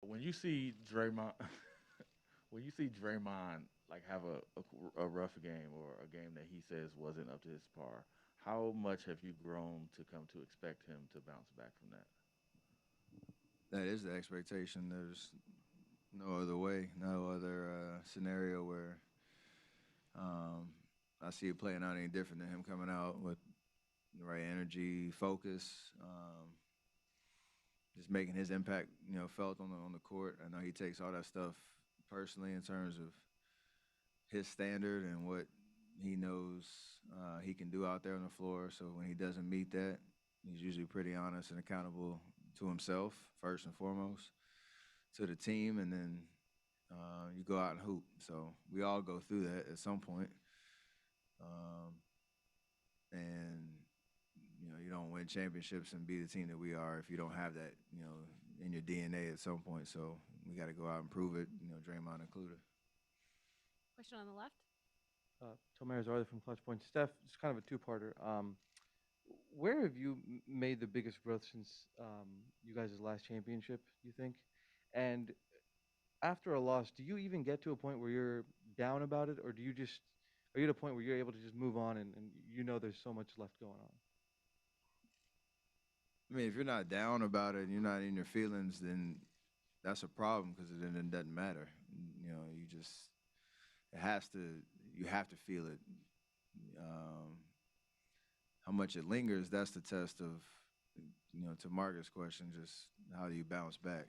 When you see Draymond, when you see Draymond like have a rough game or a game that he says wasn't up to his par, how much have you grown to come to expect him to bounce back from that? That is the expectation. There's no other way, no other scenario where um, I see it playing out any different than him coming out with the right energy, focus, just making his impact, felt on the court. I know he takes all that stuff personally in terms of his standard and what he knows he can do out there on the floor. So when he doesn't meet that, he's usually pretty honest and accountable to himself first and foremost, to the team, and then you go out and hoop. So we all go through that at some point. Um, and you don't win championships and be the team that we are if you don't have that, in your DNA at some point. So we got to go out and prove it. Draymond included. Question on the left. Tomer Zarda from Clutch Point. Steph, it's kind of a two-parter. Where have you made the biggest growth since you guys' last championship, you think? And after a loss, do you even get to a point where you're down about it, or do you just are you at a point where you're able to just move on and you know there's so much left going on? I mean, if you're not down about it and you're not in your feelings, then that's a problem because then it doesn't matter. You just it has to you have to feel it. Um, how much it lingers, that's the test of, to Marcus' question, just how do you bounce back?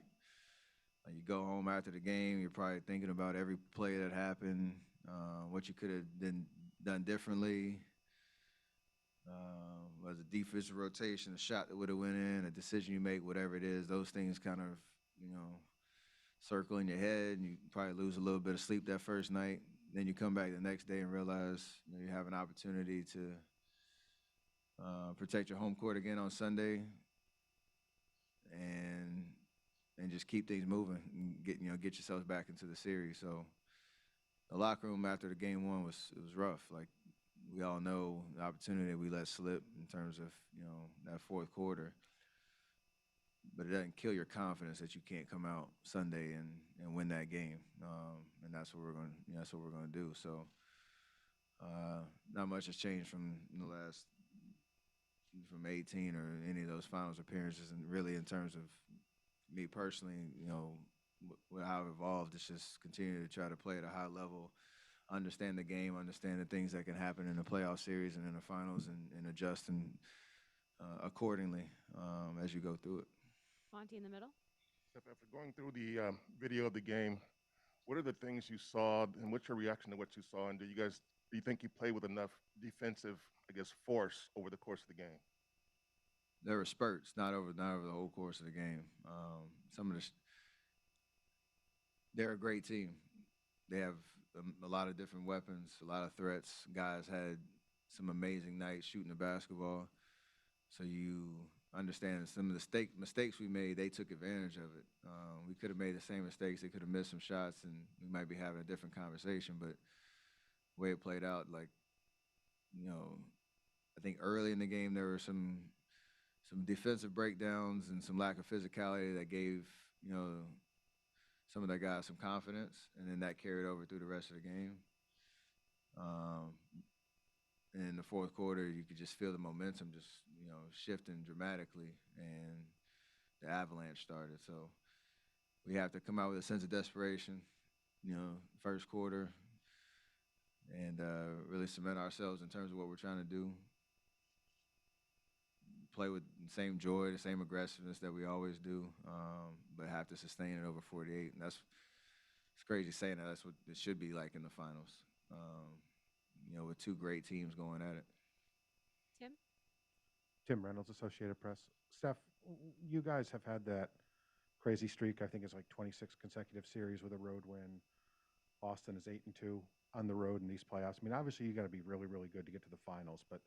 Like you go home after the game, you're probably thinking about every play that happened, what you could have done differently. Was a defensive rotation, a shot that would have went in, a decision you make, whatever it is, those things kind of, circle in your head, and you probably lose a little bit of sleep that first night. Then you come back the next day and realize you have an opportunity to protect your home court again on Sunday, and just keep things moving and get yourselves back into the series. So the locker room after the game one was rough. Like we all know the opportunity we let slip in terms of that fourth quarter, but it doesn't kill your confidence that you can't come out Sunday and win that game. And that's what we're gonna do. So not much has changed from the last from 18 or any of those finals appearances, and really in terms of me personally, how I've evolved, it's just continue to try to play at a high level, understand the game, understand the things that can happen in the playoff series and in the finals, and adjust accordingly as you go through it. Monty in the middle. Steph, after going through the video of the game, what are the things you saw, and what's your reaction to what you saw? And do you think you played with enough defensive, I guess, force over the course of the game? There were spurts, not over the whole course of the game. Some of the they're a great team. They have a lot of different weapons, a lot of threats. Guys had some amazing nights shooting the basketball. So you understand some of the mistakes we made, they took advantage of it. We could have made the same mistakes. They could have missed some shots, and we might be having a different conversation. But the way it played out, like, you know, I think early in the game there were some defensive breakdowns and some lack of physicality that gave, you know, some of that guys some confidence, and then that carried over through the rest of the game. Um, and in the fourth quarter, you could just feel the momentum just, shifting dramatically, and the avalanche started. So we have to come out with a sense of desperation, first quarter, and really cement ourselves in terms of what we're trying to do. Play with the same joy, the same aggressiveness that we always do, but have to sustain it over 48. And it's crazy saying that. That's what it should be like in the finals. With two great teams going at it. Tim. Tim Reynolds, Associated Press. Steph, you guys have had that crazy streak. I think it's like 26 consecutive series with a road win. Boston is 8-2 on the road in these playoffs. I mean, obviously you got to be really, really good to get to the finals, but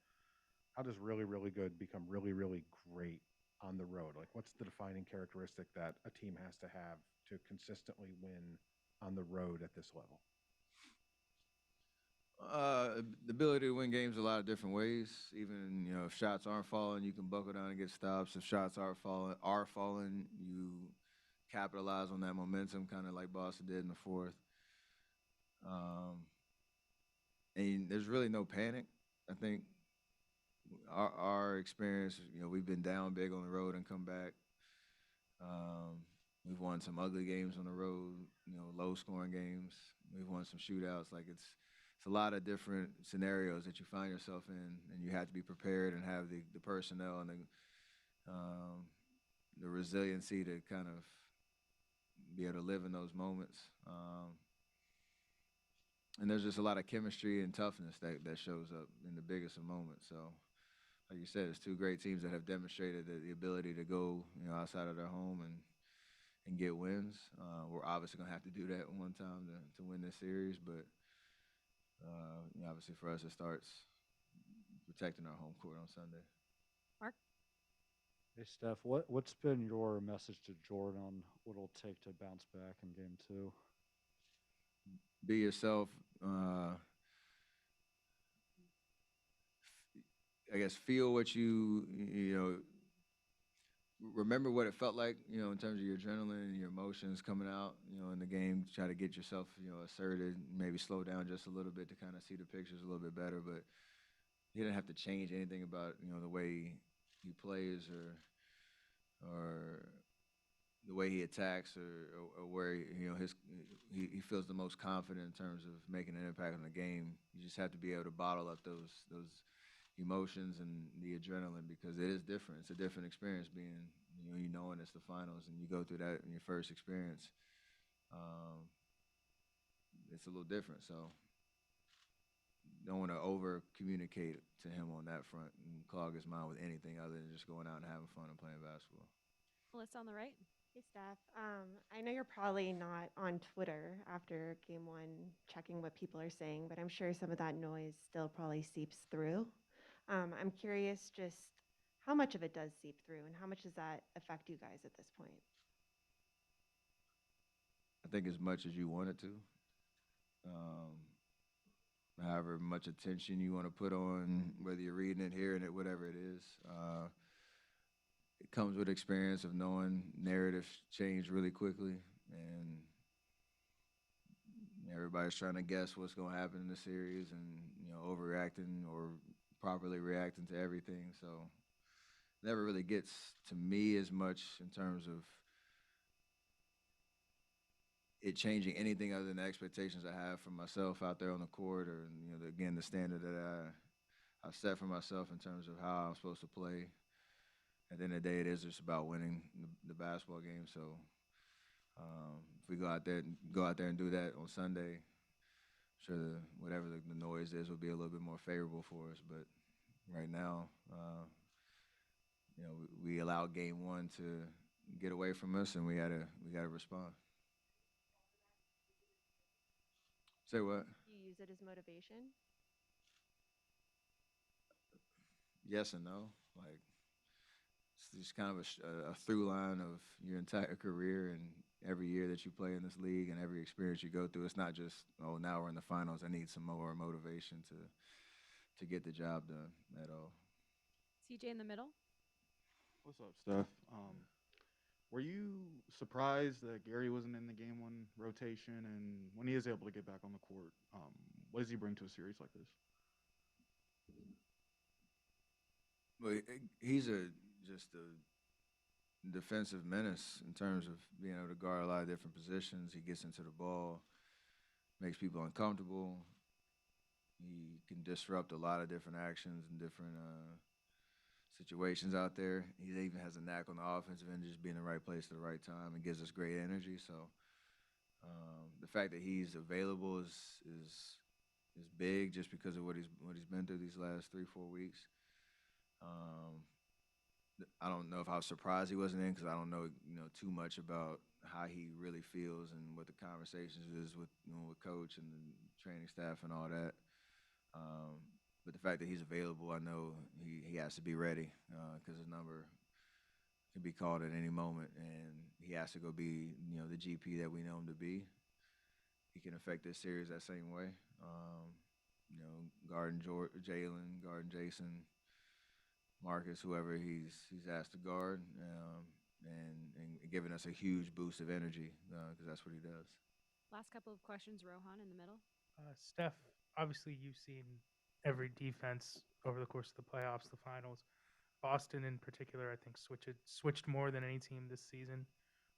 how does really, really good become really, really great on the road? Like, what's the defining characteristic that a team has to have to consistently win on the road at this level? The ability to win games a lot of different ways. Even if shots aren't falling, you can buckle down and get stops. If shots are falling, you capitalize on that momentum, kind of like Boston did in the fourth. Um, and there's really no panic. I think our experience, we've been down big on the road and come back. Um, we've won some ugly games on the road, low scoring games. We've won some shootouts. Like it's a lot of different scenarios that you find yourself in, and you have to be prepared and have the personnel and um, the resiliency to kind of be able to live in those moments. And there's just a lot of chemistry and toughness that shows up in the biggest of moments. So, like you said, it's two great teams that have demonstrated the ability to go, outside of their home and get wins. We're obviously gonna have to do that one time to win this series, but obviously for us, it starts protecting our home court on Sunday. Mark? Hey, Steph, what's been your message to Jordan on what it'll take to bounce back in game two? Be yourself. I guess feel what remember what it felt like, in terms of your adrenaline and your emotions coming out, in the game. Try to get yourself, asserted, maybe slow down just a little bit to kind of see the pictures a little bit better. But he didn't have to change anything about, the way he plays or the way he attacks or where he feels the most confident in terms of making an impact on the game. You just have to be able to bottle up those emotions and the adrenaline, because it is different. It's a different experience being, knowing it's the finals and you go through that in your first experience. It's a little different. So don't want to over communicate to him on that front and clog his mind with anything other than just going out and having fun and playing basketball. Melissa on the right. Hey, Steph. I know you're probably not on Twitter after game one checking what people are saying, but I'm sure some of that noise still probably seeps through. I'm curious just how much of it does seep through and how much does that affect you guys at this point? I think as much as you want it to. However much attention you want to put on, whether you're reading it, hearing it, whatever it is. It comes with experience of knowing narratives change really quickly, and everybody's trying to guess what's going to happen in the series, and overreacting or properly reacting to everything. So never really gets to me as much in terms of it changing anything other than the expectations I have for myself out there on the court, or again the standard that I've set for myself in terms of how I'm supposed to play. At the end of the day, it is just about winning the basketball game. So if we go out there and do that on Sunday, I'm sure whatever the noise is will be a little bit more favorable for us. But right now, we allowed game one to get away from us, and we gotta respond. Say what? Do you use it as motivation? Yes and no. Like, it's just kind of a through line of your entire career and every year that you play in this league and every experience you go through. It's not just, oh, now we're in the finals, I need some more motivation to get the job done at all. CJ in the middle. What's up, Steph? Were you surprised that Gary wasn't in the game one rotation? And when he is able to get back on the court, what does he bring to a series like this? Well, he's just a defensive menace in terms of being able to guard a lot of different positions. He gets into the ball, makes people uncomfortable. He can disrupt a lot of different actions and different situations out there. He even has a knack on the offensive end, just being in the right place at the right time, and gives us great energy. So the fact that he's available is big, just because of what he's been through these last 3-4 weeks. I don't know if I was surprised he wasn't in, because I don't know too much about how he really feels and what the conversations is with with coach and the training staff and all that. But the fact that he's available, I know he has to be ready, because his number can be called at any moment, and he has to go be the GP that we know him to be. He can affect this series that same way. Guarding Jalen, guarding Jason, Marcus, whoever he's asked to guard, and giving us a huge boost of energy because that's what he does. Last couple of questions, Rohan in the middle. Steph, obviously you've seen every defense over the course of the playoffs, the finals. Boston in particular, I think, switched more than any team this season.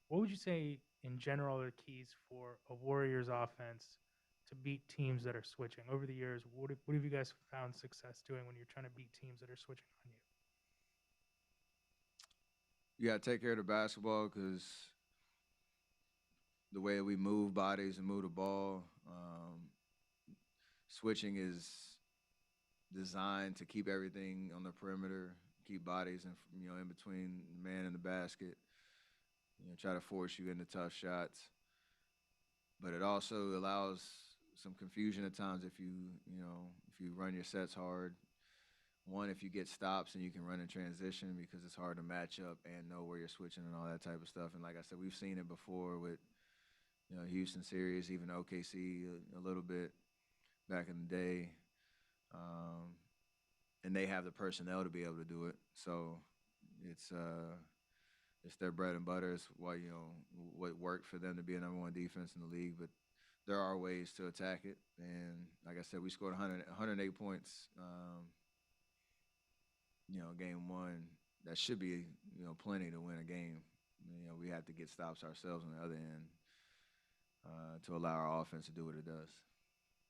What would you say in general are the keys for a Warriors offense to beat teams that are switching? Over the years, what have you guys found success doing when you're trying to beat teams that are switching on you? You got to take care of the basketball because the way we move bodies and move the ball, switching is designed to keep everything on the perimeter, keep bodies in between the man and the basket. Try to force you into tough shots. But it also allows some confusion at times if you run your sets hard. One, if you get stops and you can run in transition because it's hard to match up and know where you're switching and all that type of stuff. And like I said, we've seen it before with Houston series, even OKC a little bit back in the day. And they have the personnel to be able to do it. So it's their bread and butter. It's why, what worked for them to be a number one defense in the league. But there are ways to attack it. And like I said, we scored 108 points, game one. That should be, plenty to win a game. We have to get stops ourselves on the other end to allow our offense to do what it does.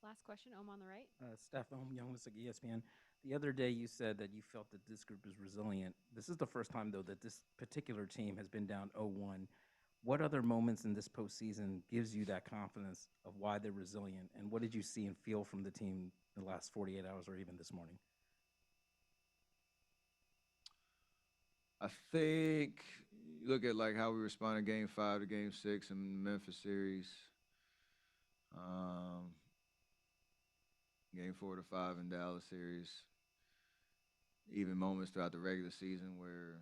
Last question, Ohm on the right. Steph, Young with ESPN. The other day you said that you felt that this group is resilient. This is the first time, though, that this particular team has been down 0-1. What other moments in this postseason gives you that confidence of why they're resilient? And what did you see and feel from the team in the last 48 hours or even this morning? I think you look at like how we responded Game 5 to Game 6 in the Memphis series. Game 4 to 5 in Dallas series. Even moments throughout the regular season where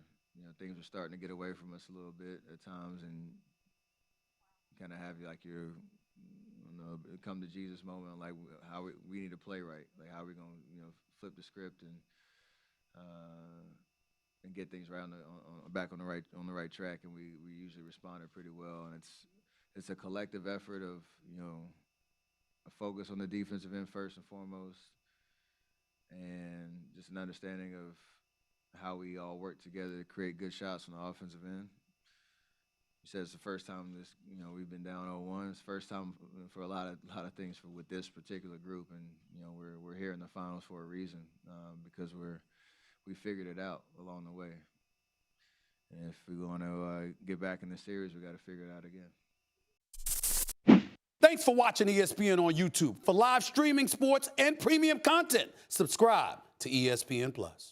things were starting to get away from us a little bit at times, and kind of have like your come to Jesus moment, like how we need to play right, like how we're gonna flip the script and get things right back on the right track, and we usually responded pretty well, and it's a collective effort of a focus on the defensive end first and foremost, and just an understanding of how we all work together to create good shots on the offensive end. You said it's the first time we've been down 0-1. It's the first time for a lot of things with this particular group, and we're here in the finals for a reason because we figured it out along the way. And if we want to get back in the series, we got to figure it out again. Thanks for watching ESPN on YouTube. For live streaming sports and premium content, subscribe to ESPN+.